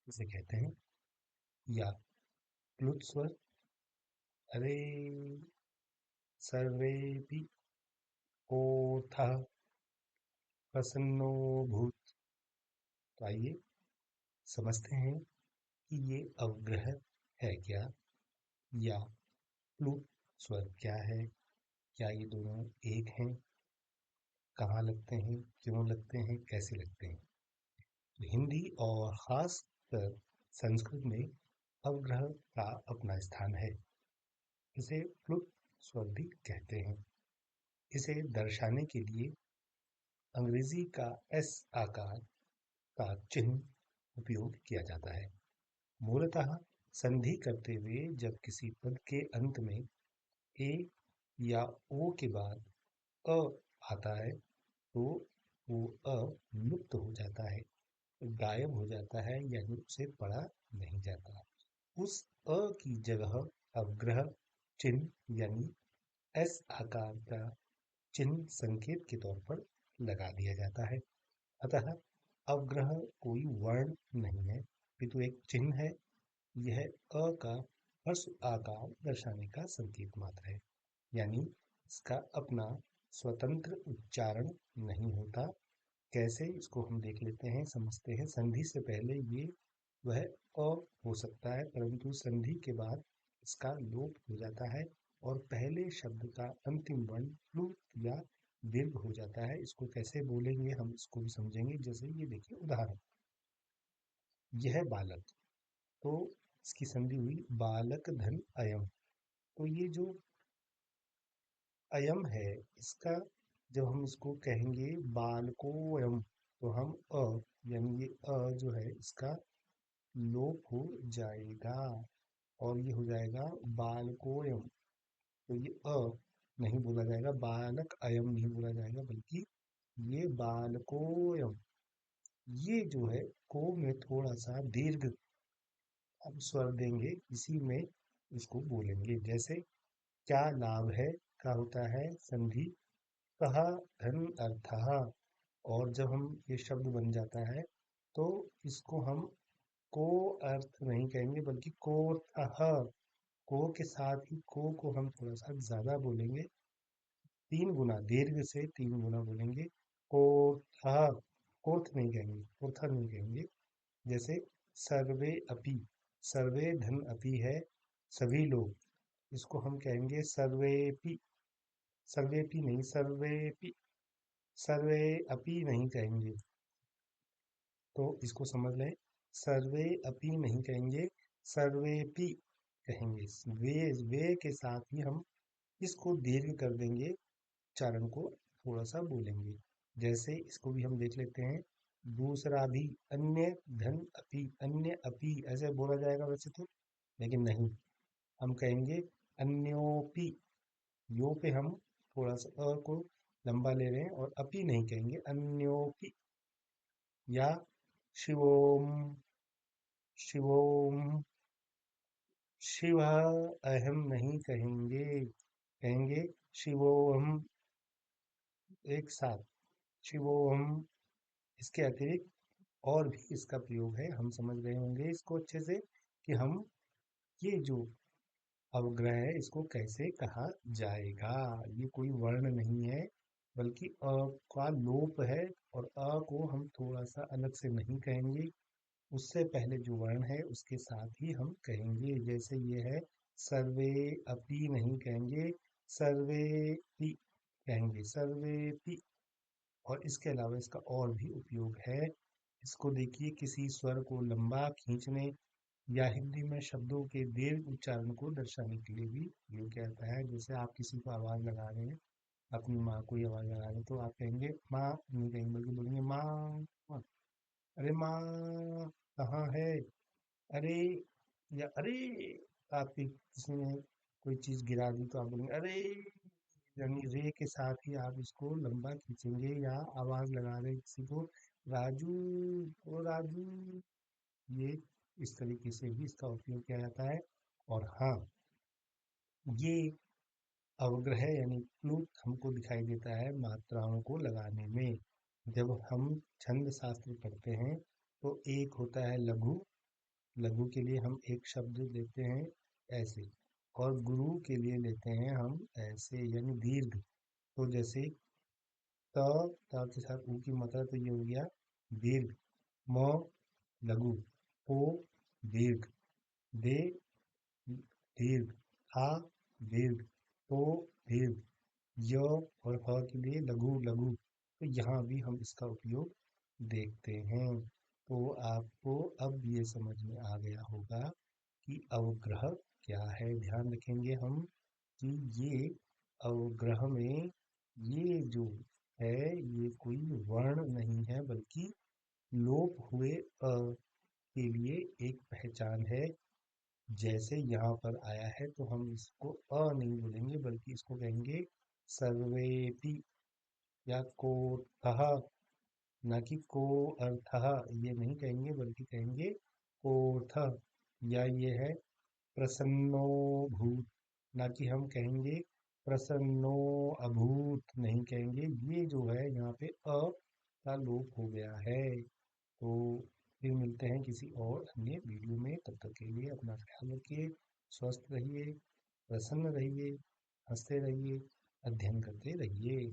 इसे कहते हैं। या प्लुत स्वर, अरे सर्वेपि कोऽथः प्रसन्नो भूत्। तो आइए समझते हैं कि ये अवग्रह है क्या, या प्लुत स्वर क्या है, क्या ये दोनों एक हैं, कहाँ लगते हैं, क्यों लगते हैं, कैसे लगते हैं। तो हिंदी और खास कर संस्कृत में अवग्रह का अपना स्थान है। इसे प्लुत स्वर भी कहते हैं। इसे दर्शाने के लिए अंग्रेजी का एस आकार का चिन्ह उपयोग किया जाता है। मूलतः संधि करते हुए जब किसी पद के अंत में ए या ओ के बाद अ आता है तो वो अ लुप्त हो जाता है, गायब हो जाता है, यानी उसे पढ़ा नहीं जाता। उस अ की जगह अवग्रह चिन्ह यानी एस आकार का चिन्ह संकेत के तौर पर लगा दिया जाता है। अतः अवग्रह कोई वर्ण नहीं है, अपितु एक चिन्ह है। यह अ का ह्रस्व आकार दर्शाने का संकेत मात्र है, यानी इसका अपना स्वतंत्र उच्चारण नहीं होता। कैसे, इसको हम देख लेते हैं, समझते हैं। संधि से पहले ये वह अ हो सकता है, परंतु संधि के बाद इसका लोप हो जाता है और पहले शब्द का अंतिम वर्ण प्लुत या दीर्घ हो जाता है। इसको कैसे बोलेंगे हम इसको भी समझेंगे। जैसे ये देखिए उदाहरण, यह बालक, तो इसकी संधि हुई बालक धन अयम। तो ये जो अयम है, इसका जब हम इसको कहेंगे बालकोयम, तो हम अ यानी ये अ जो है इसका लोप हो जाएगा और ये हो जाएगा बालकोयम। तो ये अ नहीं बोला जाएगा, बालक अयम नहीं बोला जाएगा, बल्कि ये बालकोयम। ये जो है को में थोड़ा सा दीर्घ अब स्वर देंगे, इसी में इसको बोलेंगे। जैसे क्या लाभ है का होता है संधि कह धन अर्थः, और जब हम ये शब्द बन जाता है तो इसको हम को अर्थ नहीं कहेंगे, बल्कि कोर्थः। को के साथ ही को हम थोड़ा सा ज्यादा बोलेंगे, 3 गुना दीर्घ से 3 गुना बोलेंगे। कोर्थः, कोर्थ नहीं कहेंगे, कोर्था नहीं कहेंगे। जैसे सर्वे अपि, सर्वे धन अपि है सभी लोग, इसको हम कहेंगे सर्वेपि। सर्वेपि नहीं, सर्वेपि, सर्वे अपि नहीं कहेंगे। तो इसको समझ लें, सर्वे अपि नहीं कहेंगे, सर्वेपि कहेंगे। वे के साथ ही हम इसको दीर्घ कर देंगे, उच्चारण को थोड़ा सा बोलेंगे। जैसे इसको भी हम देख लेते हैं। दूसरा भी, अन्य धन अपि, अन्य अपि ऐसे बोला जाएगा वैसे तो, लेकिन नहीं, हम कहेंगे अन्योपि। यो पे हम थोड़ा सा अ को लंबा ले रहे हैं और अपि नहीं कहेंगे, अन्योपि। या शिवोम, शिवोम, शिव अहम नहीं कहेंगे, कहेंगे शिवोहम, एक साथ शिवोहम। इसके अतिरिक्त और भी इसका प्रयोग है, हम समझ गए होंगे इसको अच्छे से, कि हम ये जो अवग्रह है इसको कैसे कहा जाएगा। ये कोई वर्ण नहीं है, बल्कि अ का लोप है, और अ को हम थोड़ा सा अलग से नहीं कहेंगे, उससे पहले जो वर्ण है उसके साथ ही हम कहेंगे। जैसे ये है सर्वे अपि नहीं कहेंगे, सर्वे पि कहेंगे, सर्वे पि। और इसके अलावा इसका और भी उपयोग है। इसको देखिए, किसी स्वर को लंबा खींचने या हिंदी में शब्दों के दीर्घ उच्चारण को दर्शाने के लिए भी उपयोग किया जाता है। जैसे आप किसी को आवाज लगा रहे हैं, अपनी माँ को ही आवाज लगा रहे हैं, तो आप कहेंगे माँ नहीं कहेंगे, बल्कि बोलेंगे माँ, माँ। अरे माँ कहाँ है, अरे, या अरे, आपकी किसी ने कोई चीज गिरा दी तो आप बोलेंगे अरे, यानी रे के साथ ही आप इसको लंबा खींचेंगे। या आवाज लगा रहे हैं किसी को, राजू, ओ राजू, ये इस तरीके से भी इसका उपयोग किया जाता है। और हाँ, ये अवग्रह यानी प्लुत हमको दिखाई देता है मात्राओं को लगाने में। जब हम छंद शास्त्र पढ़ते हैं तो एक होता है लघु लघु के लिए हम एक शब्द लेते हैं ऐसे, और गुरु के लिए लेते हैं हम ऐसे, यानी दीर्घ। तो जैसे त, त के साथ ऊ की मात्रा, तो ये हो गया दीर्घ। म लघु, ओ दीर्घ, दे दीर्घ, आ दीर्घ, तो दीर्घ, य और ह के लिए लघु लघु। तो यहाँ भी हम इसका उपयोग देखते हैं। तो आपको अब ये समझ में आ गया होगा कि अवग्रह क्या है। ध्यान रखेंगे हम कि ये अवग्रह में ये जो है, ये कोई वर्ण नहीं है, बल्कि लोप हुए अ के लिए एक पहचान है। जैसे यहाँ पर आया है, तो हम इसको अ नहीं बोलेंगे, बल्कि इसको कहेंगे सर्वेपि, या कोऽर्थः, ना कि को अर्थः, ये नहीं कहेंगे, बल्कि कहेंगे कोऽर्थः। या ये है प्रसन्नो भूत, ना कि हम कहेंगे प्रसन्नो अभूत, नहीं कहेंगे। ये जो है यहाँ पे अ का लोप हो गया है। तो फिर मिलते हैं किसी और अन्य वीडियो में। तब तक के लिए अपना ख्याल रखिए, स्वस्थ रहिए, प्रसन्न रहिए, हंसते रहिए, अध्ययन करते रहिए।